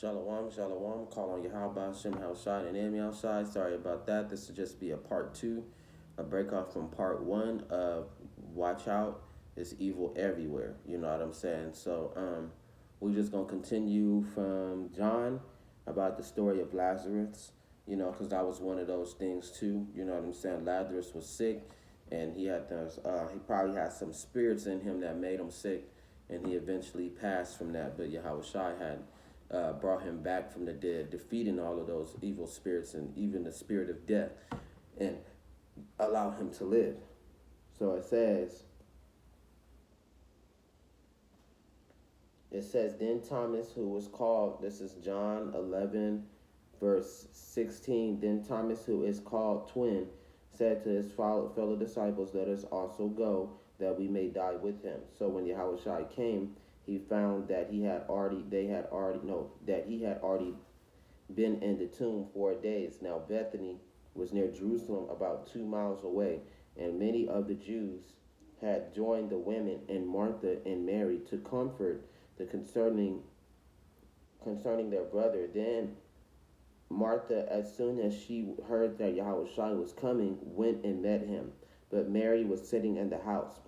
Shalom, shalom. Call on Yahweh, Shem Hashai, and Amy outside. Sorry about that. This will just be a part two, a break off from part one of Watch Out. It's evil everywhere. You know what I'm saying? So, we're just gonna continue from John about the story of Lazarus. You know, because that was one of those things too. You know what I'm saying? Lazarus was sick, and he had those. He probably had some spirits in him that made him sick, and he eventually passed from that. But Yahweh Shai had brought him back from the dead, defeating all of those evil spirits and even the spirit of death, and allow him to live. So it says, then Thomas, who was called, this is John 11, verse 16, then Thomas, who is called twin, said to his fellow disciples, let us also go, that we may die with him. So when Yahushua came, he found that that he had already been in the tomb 4 days. Now Bethany was near Jerusalem, about 2 miles away, and many of the Jews had joined the women and Martha and Mary to comfort the concerning their brother. Then Martha, as soon as she heard that Yahushua was coming, went and met him. But Mary was sitting in the house.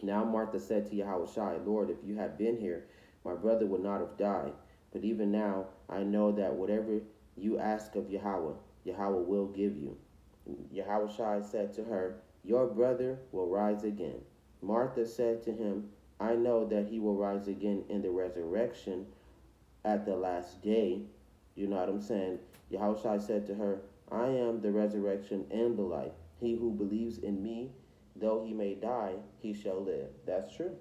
Now Martha said to Yahushua, Lord, if you had been here, my brother would not have died. But even now I know that whatever you ask of Yahweh, Yahweh will give you. Yahushua said to her, your brother will rise again. Martha said to him, I know that he will rise again in the resurrection at the last day. You know what I'm saying? Yahushua said to her, I am the resurrection and the life. He who believes in me, though he may die, he shall live. That's true.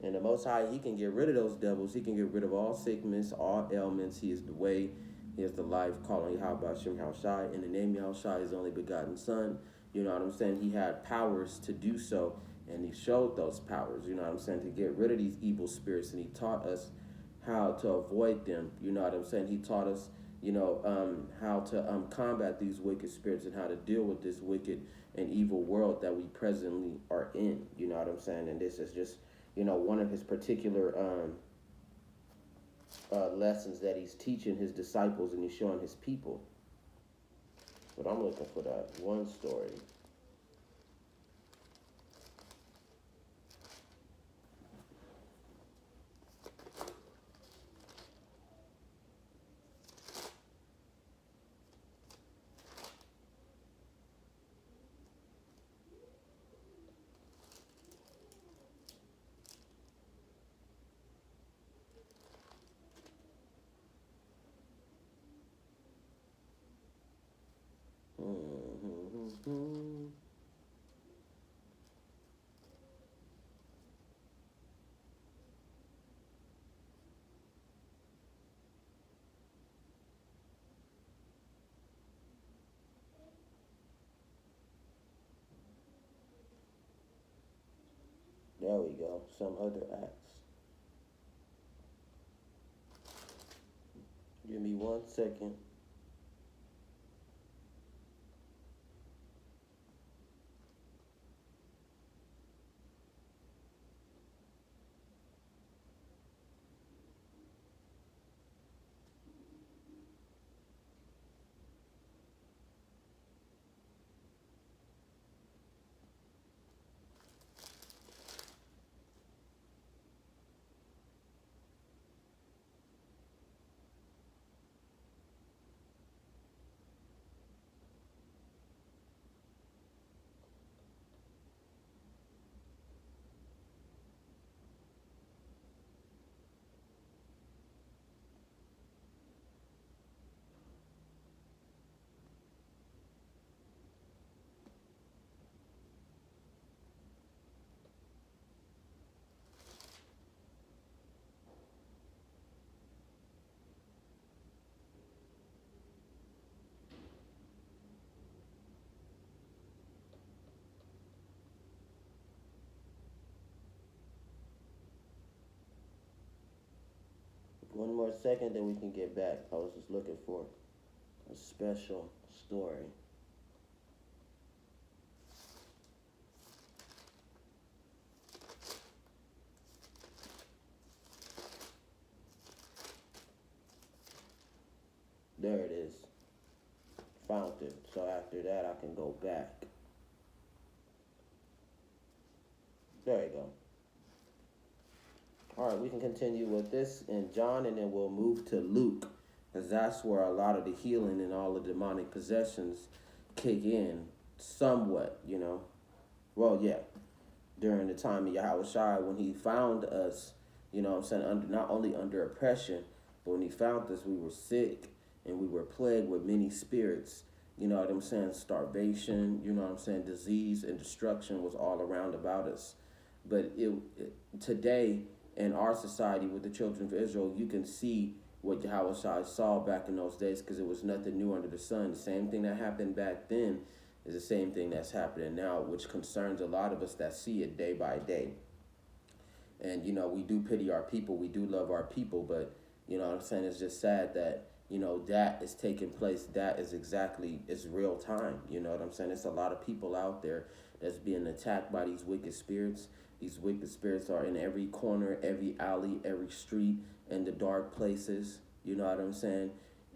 And the Most High, he can get rid of those devils. He can get rid of all sickness, all ailments. He is the way. He is the life. Calling Yahweh Shem Hashai. In the name of Yahshai, his only begotten son. You know what I'm saying? He had powers to do so. And he showed those powers, you know what I'm saying, to get rid of these evil spirits. And he taught us how to avoid them. You know what I'm saying? He taught us, how to combat these wicked spirits and how to deal with this wicked and evil world that we presently are in. You know what I'm saying? And this is just, one of his particular lessons that he's teaching his disciples and he's showing his people. But I'm looking for that one story. There we go. Some other acts. Give me 1 second. One more second, then we can get back. I was just looking for a special story. There it is. Found it. So after that, I can go back. There you go. All right, we can continue with this in John, and then we'll move to Luke, because that's where a lot of the healing and all the demonic possessions kick in somewhat, you know. Well, yeah, during the time of Yahweh Shai, when he found us, you know what I'm saying, under, not only under oppression, but when he found us, we were sick and we were plagued with many spirits, you know what I'm saying, starvation, you know what I'm saying, disease and destruction was all around about us. But today, in our society with the children of Israel, you can see what Yahweh Shai saw back in those days, because it was nothing new under the sun. The same thing that happened back then is the same thing that's happening now, which concerns a lot of us that see it day by day. And, you know, we do pity our people. We do love our people. But, you know what I'm saying, it's just sad that, you know, that is taking place. That is exactly, it's real time. You know what I'm saying? It's a lot of people out there that's being attacked by these wicked spirits. These wicked spirits are in every corner, every alley, every street, in the dark places. You know what I'm saying?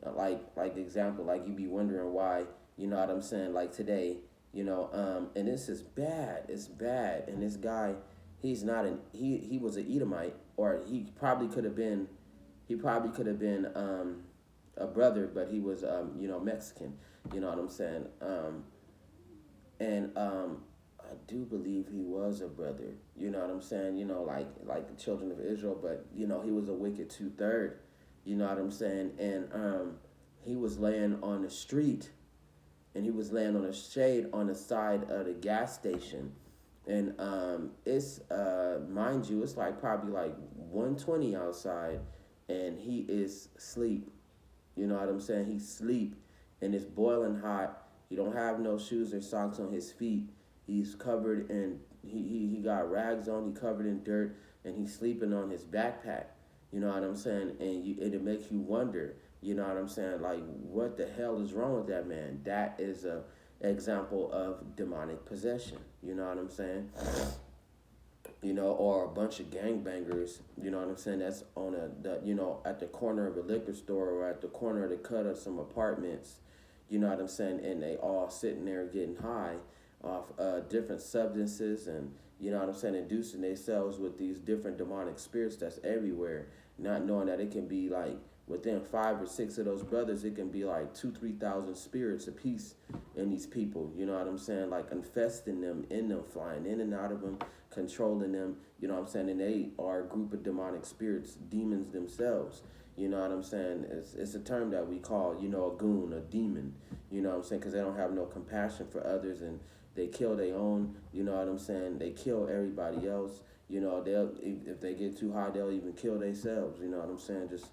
Like example, like you be wondering why, you know what I'm saying, like today, you know, and this is bad. It's bad. And this guy, he's not he was an Edomite, or he probably could have been a brother, but he was you know, Mexican. You know what I'm saying? And I do believe he was a brother. You know what I'm saying? You know, like the children of Israel, but you know, he was a wicked 2/3. You know what I'm saying? And he was laying on the street, and he was laying on a shade on the side of the gas station. And it's mind you, it's like probably like 120 outside, and he is asleep. You know what I'm saying? He's asleep, and it's boiling hot. He don't have no shoes or socks on his feet. He's covered in he got rags on. He covered in dirt, and he's sleeping on his backpack. You know what I'm saying? And it makes you wonder. You know what I'm saying? Like, what the hell is wrong with that man? That is a example of demonic possession. You know what I'm saying? You know, or a bunch of gangbangers, you know what I'm saying, that's on you know, at the corner of a liquor store, or at the corner of the cut of some apartments, you know what I'm saying, and they all sitting there getting high off different substances, and, you know what I'm saying, inducing themselves with these different demonic spirits that's everywhere, not knowing that it can be like, within 5 or 6 of those brothers, it can be like 2,000-3,000 spirits apiece in these people. You know what I'm saying? Like infesting them, in them, flying in and out of them, controlling them. You know what I'm saying? And they are a group of demonic spirits, demons themselves. You know what I'm saying? It's a term that we call, you know, a goon, a demon. You know what I'm saying? Because they don't have no compassion for others, and they kill their own. You know what I'm saying? They kill everybody else. You know, they'll, if they get too high, they'll even kill themselves. You know what I'm saying? Just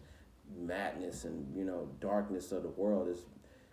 madness and, you know, darkness of the world is,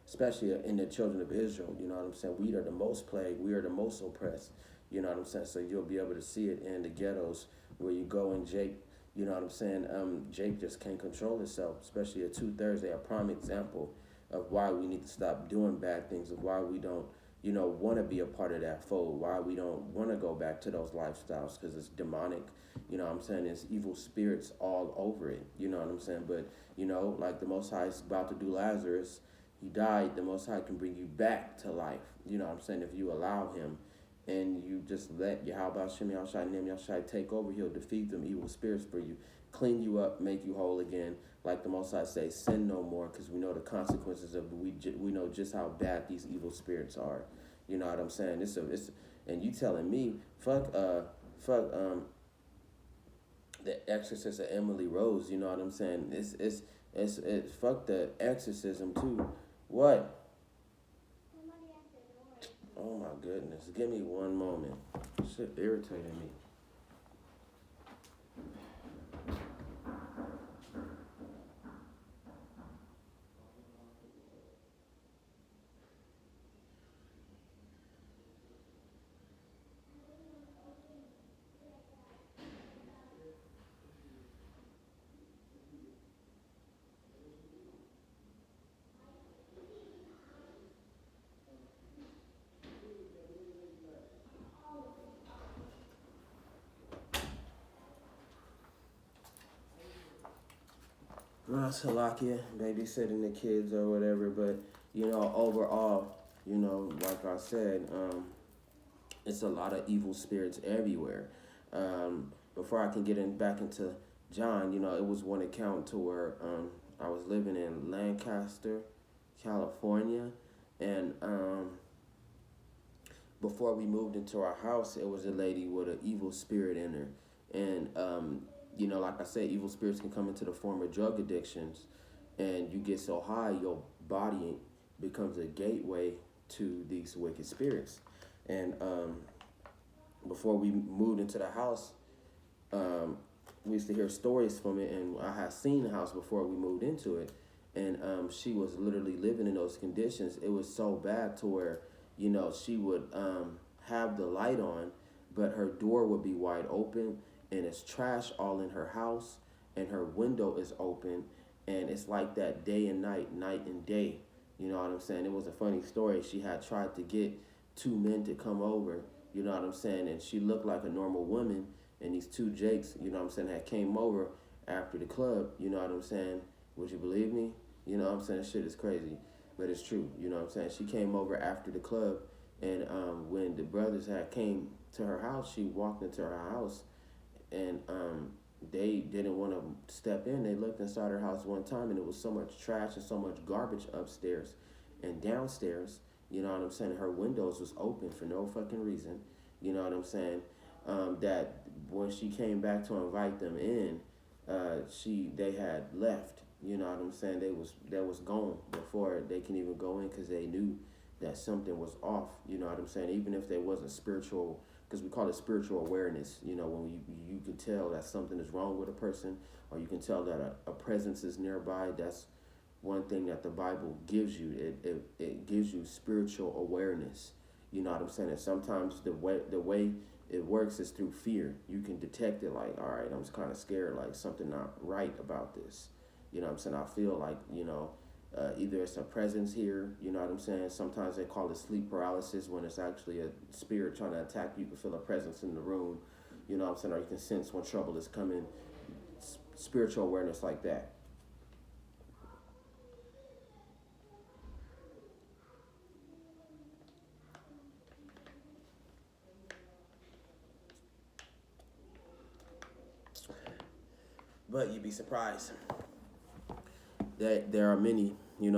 especially in the children of Israel. You know what I'm saying? We are the most plagued. We are the most oppressed. You know what I'm saying? So you'll be able to see it in the ghettos where you go, and Jake, you know what I'm saying? Jake just can't control himself, especially at 2/3. They're a prime example of why we need to stop doing bad things, of why we don't, you know, want to be a part of that fold, why we don't want to go back to those lifestyles, because it's demonic. You know what I'm saying? There's evil spirits all over it. You know what I'm saying? But, you know, like the Most High is about to do Lazarus, he died. The Most High can bring you back to life. You know what I'm saying? If you allow him, and you just let Yahweh Shem Yahushai Nim Yahushai take over, he'll defeat them evil spirits for you, clean you up, make you whole again. Like the Most High say, sin no more, because we know the consequences of we know just how bad these evil spirits are. You know what I'm saying? It's and you telling me fuck the Exorcist of Emily Rose. You know what I'm saying? It's fuck the exorcism too. What? Oh my goodness! Give me one moment. Shit irritating me. Salakia, babysitting the kids or whatever. But overall, like I said, it's a lot of evil spirits everywhere. Before I can get back into John, it was one account to where I was living in Lancaster, California, and before we moved into our house, it was a lady with an evil spirit in her, and like I said, evil spirits can come into the form of drug addictions, and you get so high, your body becomes a gateway to these wicked spirits, and before we moved into the house, um, we used to hear stories from it, and I had seen the house before we moved into it, and she was literally living in those conditions. It was so bad to where, she would have the light on, but her door would be wide open, and it's trash all in her house, and her window is open, and it's like that day and night, night and day. You know what I'm saying? It was a funny story. She had tried to get two men to come over, you know what I'm saying? And she looked like a normal woman, and these two Jakes, you know what I'm saying, had came over after the club, you know what I'm saying? Would you believe me? You know what I'm saying? Shit is crazy, but it's true, you know what I'm saying? She came over after the club, and when the brothers had came to her house, she walked into her house, and they didn't want to step in. They looked inside her house one time, and it was so much trash and so much garbage upstairs and downstairs. You know what I'm saying? Her windows was open for no fucking reason. You know what I'm saying? That when she came back to invite them in, they had left. You know what I'm saying? They was gone before they can even go in because they knew that something was off. You know what I'm saying? Even if there wasn't spiritual, because we call it spiritual awareness. When you can tell that something is wrong with a person, or you can tell that a presence is nearby. That's one thing that the Bible gives you. It gives you spiritual awareness. You know what I'm saying? And sometimes the way it works is through fear. You can detect it like, all right, I'm just kind of scared, like something not right about this. You know what I'm saying? I feel like, either it's a presence here, you know what I'm saying? Sometimes they call it sleep paralysis when it's actually a spirit trying to attack you. You can feel a presence in the room, you know what I'm saying? Or you can sense when trouble is coming. Spiritual awareness like that. But you'd be surprised that there are many,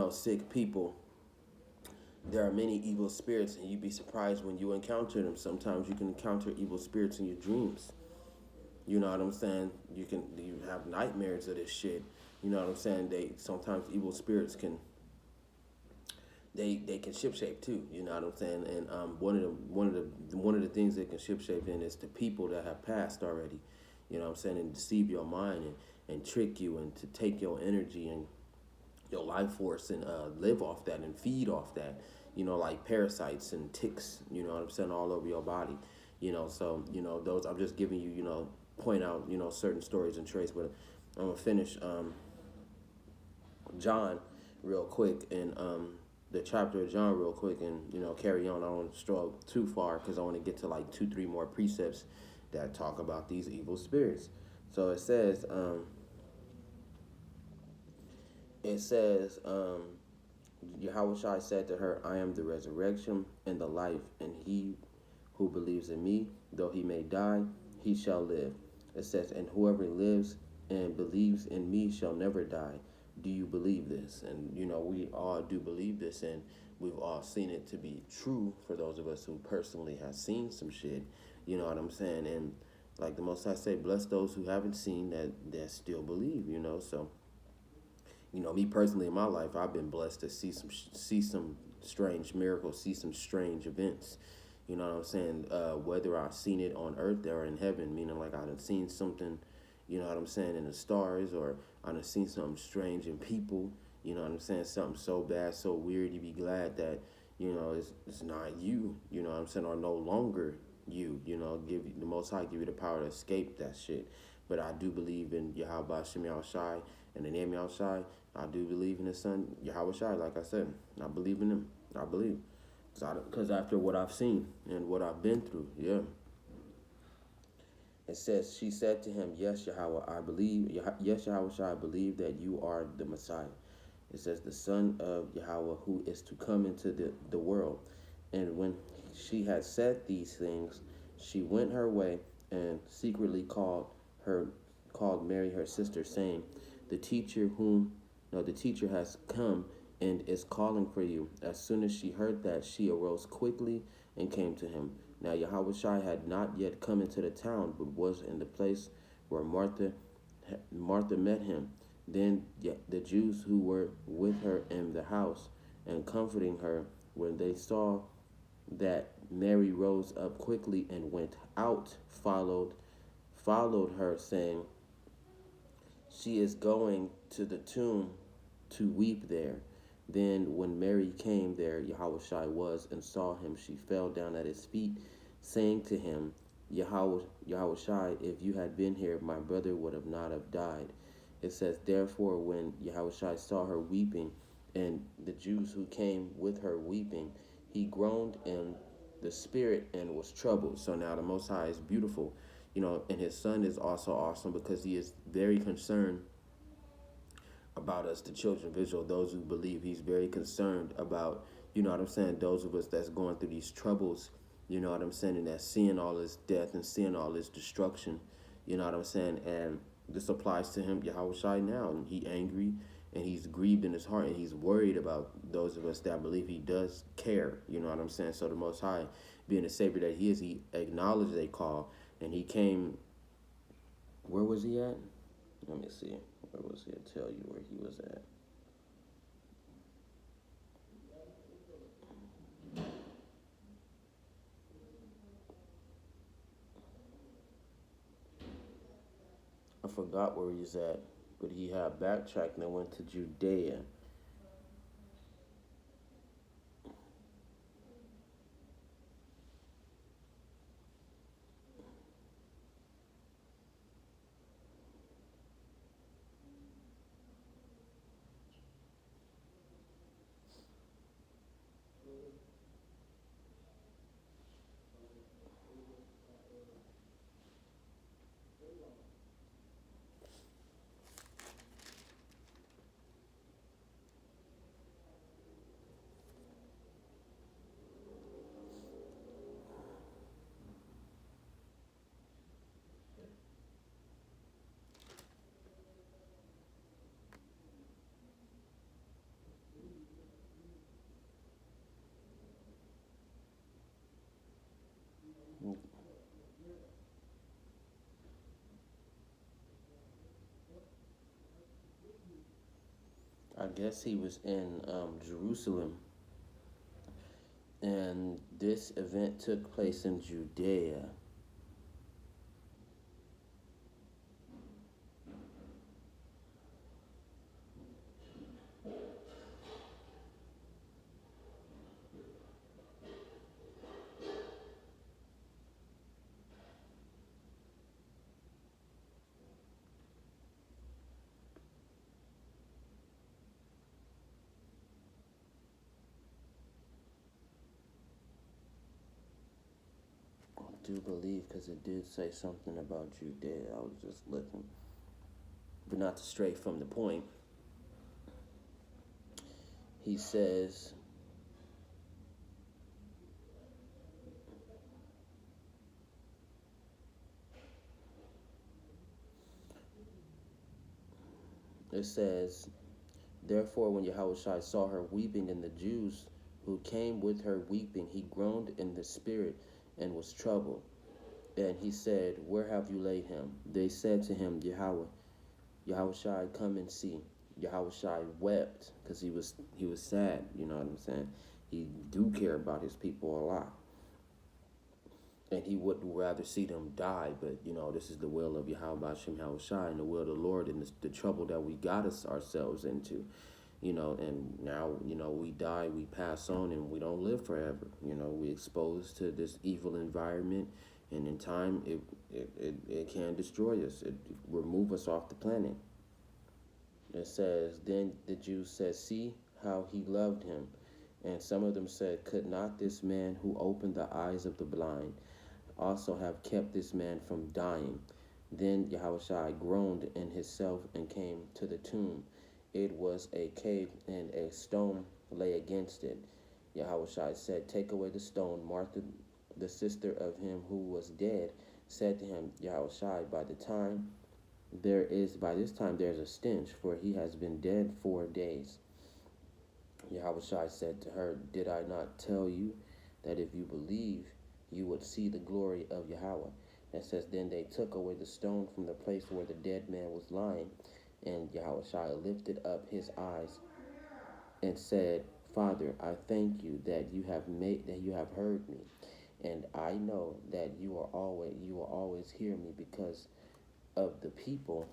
sick people. There are many evil spirits, and you'd be surprised when you encounter them. Sometimes you can encounter evil spirits in your dreams. You know what I'm saying? You have nightmares of this shit. You know what I'm saying? They sometimes evil spirits can they can ship shape too. You know what I'm saying? And one of the things they can ship shape in is the people that have passed already. You know what I'm saying? And deceive your mind and trick you and to take your energy and your life force and live off that and feed off that. Like parasites and ticks. You know what I'm saying? All over your body. So those I'm just giving you. Point out certain stories and traits, but I'm gonna finish John real quick and the chapter of John real quick and carry on. I don't want to stroll too far because I want to get to like 2-3 more precepts that talk about these evil spirits. So it says Yahushua said to her, I am the resurrection and the life, and he who believes in me, though he may die, he shall live. It says, and whoever lives and believes in me shall never die. Do you believe this? And, we all do believe this, and we've all seen it to be true for those of us who personally have seen some shit. You know what I'm saying? And like the Most High say, bless those who haven't seen that still believe, So, me personally in my life, I've been blessed to see some strange miracles, see some strange events. You know what I'm saying? Whether I've seen it on earth or in heaven, meaning like I've seen something, you know what I'm saying, in the stars, or I've seen something strange in people. You know what I'm saying? Something so bad, so weird. You be glad that it's not you. You know what I'm saying? Or no longer you. Give the Most High give you the power to escape that shit. But I do believe in Yahweh Shem Yahushai and the name Yahushai. I do believe in his son Yahweh Shai. Like I said, I believe in him. I believe. Because after what I've seen and what I've been through, yeah. It says, she said to him, Yes, Yahweh, I believe, yes, Yahweh, I believe that you are the Messiah. It says, the Son of Yahweh who is to come into the world. And when she had said these things, she went her way and secretly her called Mary her sister, saying, The teacher whom no, the teacher has come and is calling for you. As soon as she heard that, she arose quickly and came to him. Now Yahushua had not yet come into the town, but was in the place where Martha met him. Then the Jews who were with her in the house and comforting her, when they saw that Mary rose up quickly and went out, followed her, saying, She is going to the tomb to weep there. Then when Mary came there, Yahushua was, and saw him, she fell down at his feet, saying to him, Yahushua, if you had been here, my brother would have not have died. It says, Therefore, when Yahushua saw her weeping, and the Jews who came with her weeping, he groaned in the spirit and was troubled. So now the Most High is beautiful, and his son is also awesome because he is very concerned about us, the children of Israel, those who believe. He's very concerned about, those of us that's going through these troubles, and that's seeing all this death and seeing all this destruction, and this applies to him, Yahweh Shai, now, and he angry, and he's grieved in his heart, and he's worried about those of us that believe he does care, so the Most High, being the Savior that he is, he acknowledged a call, and he came. Where was he at? Let me see. Where was he? I'll tell you where he was at. I forgot where he's at, but he had backtracked and went to Judea. I guess he was in Jerusalem, and this event took place in Judea. I do believe, because it did say something about Judea. I was just looking, but not to stray from the point. He says, it says, Therefore, when Yahushua saw her weeping, and the Jews who came with her weeping, he groaned in the spirit and was troubled. And he said, Where have you laid him? They said to him, Yahushua, come and see. Yahushua wept because he was sad. You know what I'm saying? He do care about his people a lot, and he would rather see them die. But this is the will of Yahweh Hashem Yahushua, and the will of the Lord, and the trouble that we got us ourselves into. And now, we die, we pass on, and we don't live forever. We exposed to this evil environment, and in time, it can destroy us. It remove us off the planet. It says, Then the Jews said, See how he loved him. And some of them said, Could not this man who opened the eyes of the blind also have kept this man from dying. Then Yahushua groaned in himself and came to the tomb. It was a cave, and a stone lay against it. Yahushua said, "Take away the stone." Martha, the sister of him who was dead, said to him, Yahushua, by this time there is a stench, for he has been dead 4 days. Yahushua said to her, "Did I not tell you that if you believe, you would see the glory of Yahweh?" And it says, then they took away the stone from the place where the dead man was lying, and Yahushua lifted up his eyes and said, "Father, I thank you that you have heard me, and I know that you will always hear me because of the people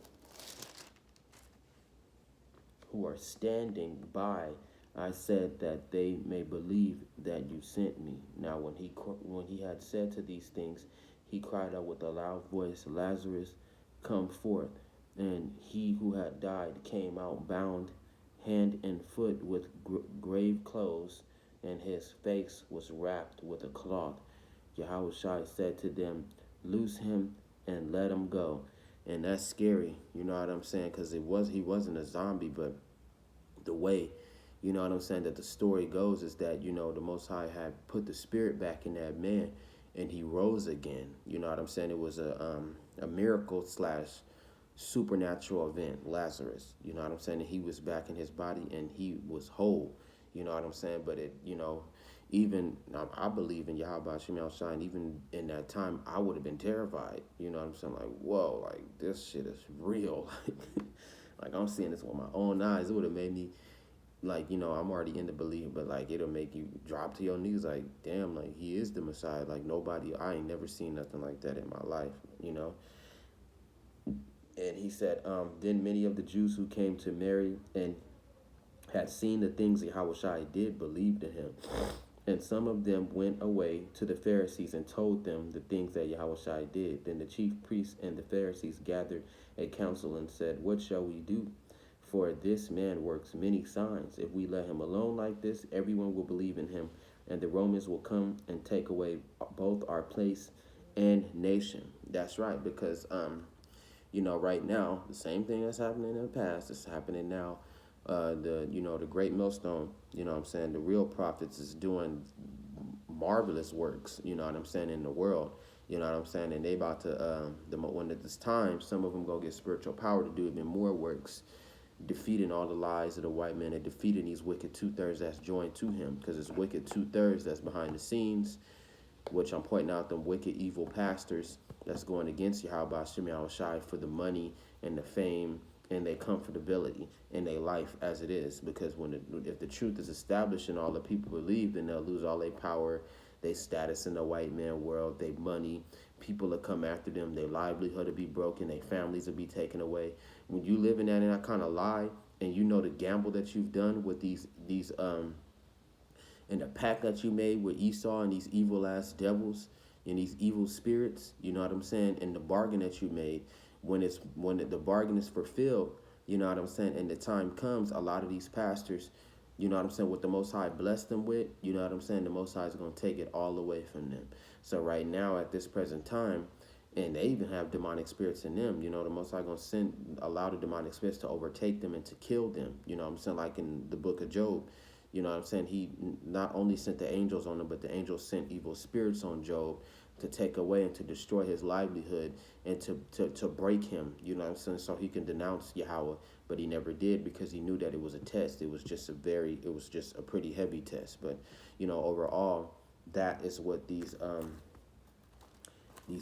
who are standing by. I said that they may believe that you sent me." Now when he had said to these things, he cried out with a loud voice, "Lazarus, come forth." And he who had died came out, bound hand and foot with grave clothes, and his face was wrapped with a cloth. Yahushua said to them, "Loose him and let him go." And that's scary, you know what I'm saying? Because he wasn't a zombie, but the way, you know what I'm saying, that the story goes is that, the Most High had put the spirit back in that man, and he rose again. You know what I'm saying? It was a miracle slash supernatural event, Lazarus. You know what I'm saying? And he was back in his body and he was whole. You know what I'm saying? But even I believe in Yahweh Shem Shine. Even in that time, I would have been terrified. You know what I'm saying? Like, whoa, like this shit is real. Like I'm seeing this with my own eyes. It would have made me like, I'm already in the belief, but like it'll make you drop to your knees. Like, damn, like he is the Messiah. Like I ain't never seen nothing like that in my life. And he said, then many of the Jews who came to Mary and had seen the things that Yahushua did believed in him. And some of them went away to the Pharisees and told them the things that Yahushua did. Then the chief priests and the Pharisees gathered a council and said, "What shall we do? For this man works many signs. If we let him alone like this, everyone will believe in him, and the Romans will come and take away both our place and nation." That's right, because right now, the same thing that's happening in the past is happening now. The great millstone, what I'm saying, the real prophets is doing marvelous works, what I'm saying, in the world, what I'm saying, and they about to, when at this time, some of them go get spiritual power to do even more works, defeating all the lies of the white man and defeating these wicked 2/3 that's joined to him, because it's wicked 2/3 that's behind the scenes, which I'm pointing out them wicked, evil pastors that's going against Yahweh Shemi Shai for the money and the fame and their comfortability in their life as it is. Because if the truth is established and all the people believe, then they'll lose all their power, their status in the white man world, their money. People will come after them, their livelihood will be broken, their families will be taken away. When you live in that kind of lie, and you know the gamble that you've done with these and the pact that you made with Esau and these evil ass devils and these evil spirits, you know what I'm saying, and the bargain that you made, when the bargain is fulfilled, you know what I'm saying, and the time comes, a lot of these pastors, you know what I'm saying, what the Most High blessed them with, you know what I'm saying, the Most High is going to take it all away from them. So right now, at this present time, and they even have demonic spirits in them, the Most High going to allow the demonic spirits to overtake them and to kill them, you know what I'm saying, like in the book of Job. You know what I'm saying? He not only sent the angels on him, but the angels sent evil spirits on Job to take away and to destroy his livelihood and to break him, you know what I'm saying, so he can denounce Yahweh. But he never did, because he knew that it was a test. It was just a pretty heavy test. But, overall, that is what these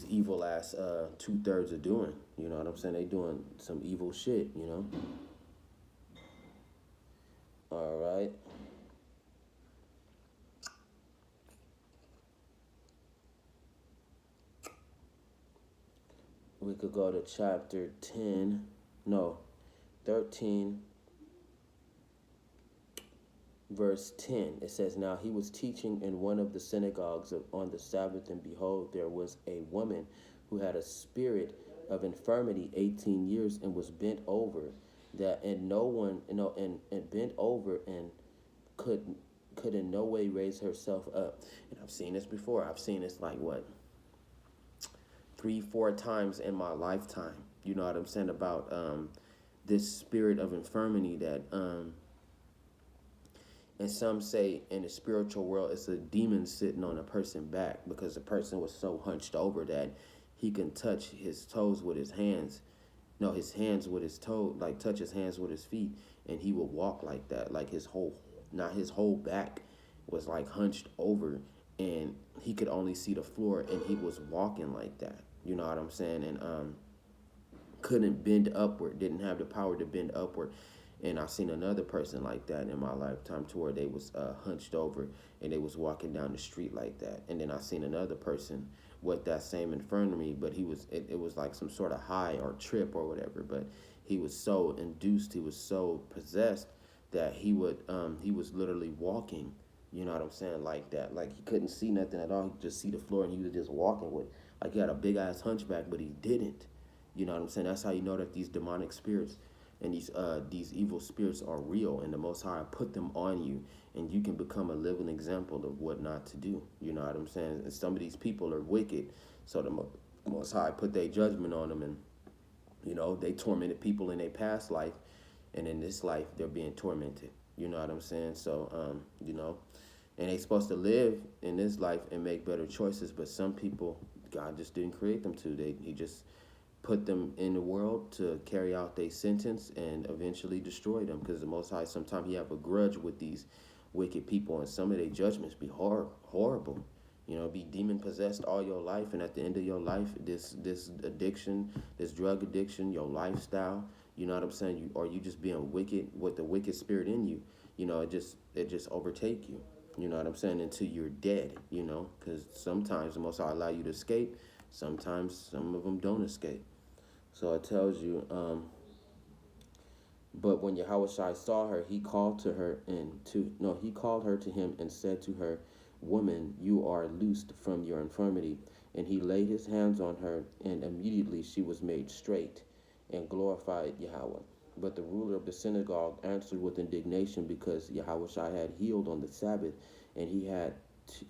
evil ass 2/3 are doing. You know what I'm saying? They doing some evil shit, All right. We could go to chapter 13, verse 10. It says, "Now he was teaching in one of the synagogues on the Sabbath, and behold, there was a woman who had a spirit of infirmity 18 years and was bent over, and no one, and bent over and could in no way raise herself up." And I've seen this before. I've seen this like what? 3, 4 times in my lifetime. You know what I'm saying about this spirit of infirmity that and some say in the spiritual world it's a demon sitting on a person's back because the person was so hunched over that he can touch his toes with his hands. No, his hands with his toe, like touch his hands with his feet, and he would walk like that. Like his whole, not his whole back was like hunched over, and he could only see the floor, and he was walking like that. You know what I'm saying? And couldn't bend upward, didn't have the power to bend upward. And I seen another person like that in my lifetime to where they was hunched over and they was walking down the street like that. And then I seen another person with that same infirmity, but it was like some sort of high or trip or whatever. But he was so induced, he was so possessed that he was literally walking. You know what I'm saying? Like that, like he couldn't see nothing at all. He could just see the floor, and he was just walking with, like he had a big ass hunchback, but he didn't. You know what I'm saying? That's how you know that these demonic spirits and these evil spirits are real, and the Most High put them on you, and you can become a living example of what not to do. You know what I'm saying? And some of these people are wicked, so the Most High put their judgment on them, and they tormented people in their past life, and in this life they're being tormented. You know what I'm saying? So and they supposed to live in this life and make better choices, but some people God just didn't create them to. He just put them in the world to carry out their sentence and eventually destroy them, because the Most High sometimes he have a grudge with these wicked people, and some of their judgments be horrible. Be demon possessed all your life, and at the end of your life, this addiction, this drug addiction, your lifestyle, you know what I'm saying, or you just being wicked with the wicked spirit in you, it just overtake you. You know what I'm saying, until you're dead. Because sometimes the Most High allow you to escape, sometimes some of them don't escape. So it tells you, but when Yahushua saw her, he called he called her to him and said to her, Woman, you are loosed from your infirmity. And he laid his hands on her, and immediately she was made straight and glorified Yahweh. But the ruler of the synagogue answered with indignation because Yahushua had healed on the Sabbath, and he had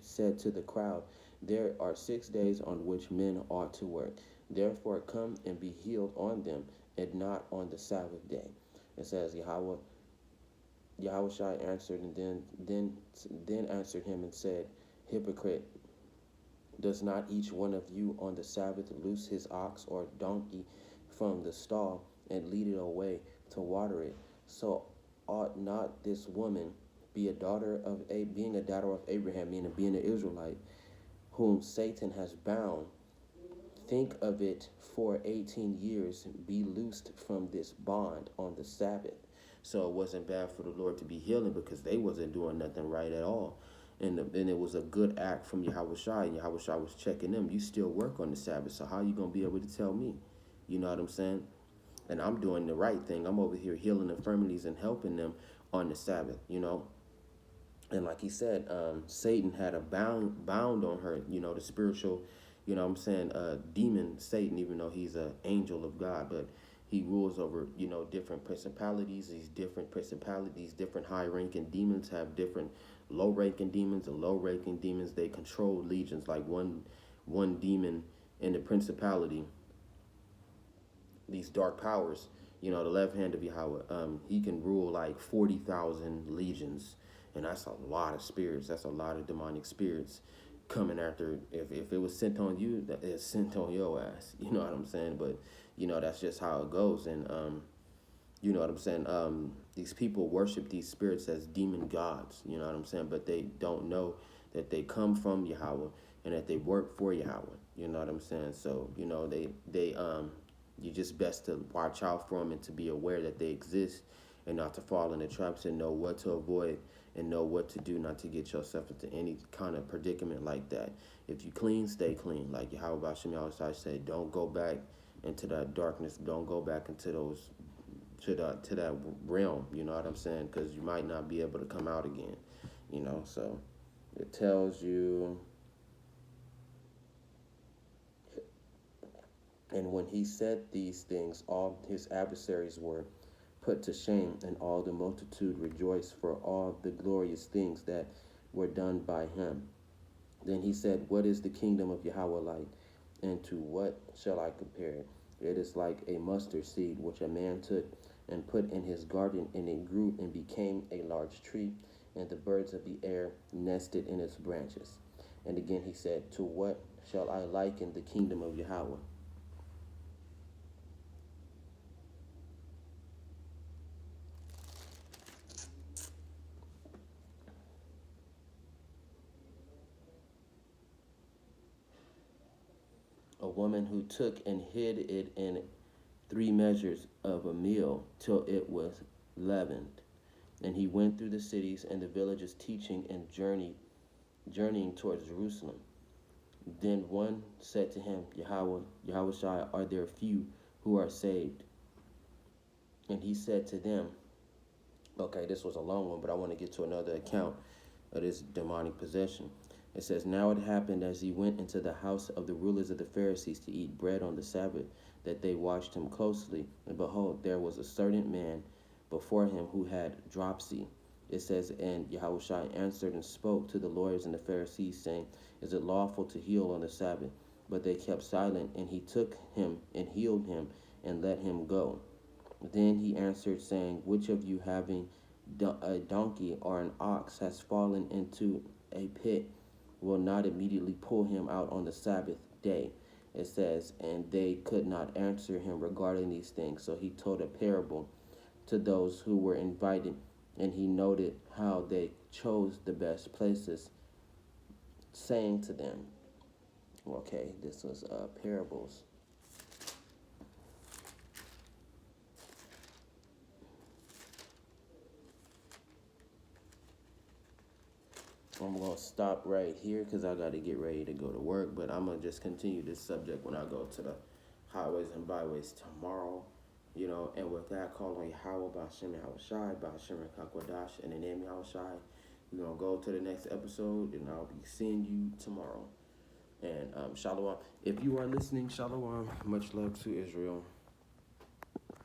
said to the crowd, There are 6 days on which men ought to work. Therefore come and be healed on them, and not on the Sabbath day. It says Yahushua answered, and then answered him and said, Hypocrite, does not each one of you on the Sabbath loose his ox or donkey from the stall and lead it away to water it? So ought not this woman be being a daughter of Abraham, meaning being an Israelite, whom Satan has bound, think of it, for 18 years be loosed from this bond on the Sabbath? So it wasn't bad for the Lord to be healing, because they wasn't doing nothing right at all. And it was a good act from Yahushua, and Yahushua was checking them. You still work on the Sabbath, so how you going to be able to tell me? You know what I'm saying? And I'm doing the right thing. I'm over here healing infirmities and helping them on the Sabbath. And like he said, Satan had a bound on her, the spiritual, demon Satan, even though he's an angel of God, but he rules over, different principalities. These different high-ranking demons have different low-ranking demons, and low-ranking demons, they control legions. Like one demon in the principality, these dark powers, the left hand of Yahweh, he can rule like 40,000 legions, and that's a lot of spirits. That's a lot of demonic spirits coming after. If it was sent on you, that it's sent on your ass. You know what I'm saying? But that's just how it goes. And you know what I'm saying? These people worship these spirits as demon gods. You know what I'm saying? But they don't know that they come from Yahweh and that they work for Yahweh. You know what I'm saying? So they you just best to watch out for them and to be aware that they exist, and not to fall in the traps, and know what to avoid and know what to do not to get yourself into any kind of predicament like that. If you clean, stay clean. Like Yahweh Bashem Yahushua said, don't go back into that darkness. Don't go back into to that realm. You know what I'm saying? Because you might not be able to come out again. So it tells you. And when he said these things, all his adversaries were put to shame, and all the multitude rejoiced for all the glorious things that were done by him. Then he said, What is the kingdom of Yahweh like? And to what shall I compare it? It is like a mustard seed which a man took and put in his garden, and it grew and became a large tree, and the birds of the air nested in its branches. And again he said, to what shall I liken the kingdom of Yahweh? A woman who took and hid it in 3 measures of a meal till it was leavened. And he went through the cities and the villages teaching and journeying towards Jerusalem. Then one said to him, Yahweh Shai, are there few who are saved? And he said to them, okay, this was a long one, but I want to get to another account of this demonic possession. It says, now it happened as he went into the house of the rulers of the Pharisees to eat bread on the Sabbath, that they watched him closely. And behold, there was a certain man before him who had dropsy. It says, and Yahushua answered and spoke to the lawyers and the Pharisees, saying, is it lawful to heal on the Sabbath? But they kept silent, and he took him and healed him and let him go. Then he answered, saying, which of you having a donkey or an ox has fallen into a pit will not immediately pull him out on the Sabbath day? It says, and they could not answer him regarding these things. So he told a parable to those who were invited, and he noted how they chose the best places, saying to them, okay, this was parables. I'm going to stop right here because I got to get ready to go to work, but I'm going to just continue this subject when I go to the highways and byways tomorrow. And with that, call on Yahweh, Ba'ashem Yahushai, Ba'ashem Kakwadash, in the name of Yahushai. We're going to go to the next episode, and I'll be seeing you tomorrow. And Shalom. If you are listening, Shalom. Much love to Israel.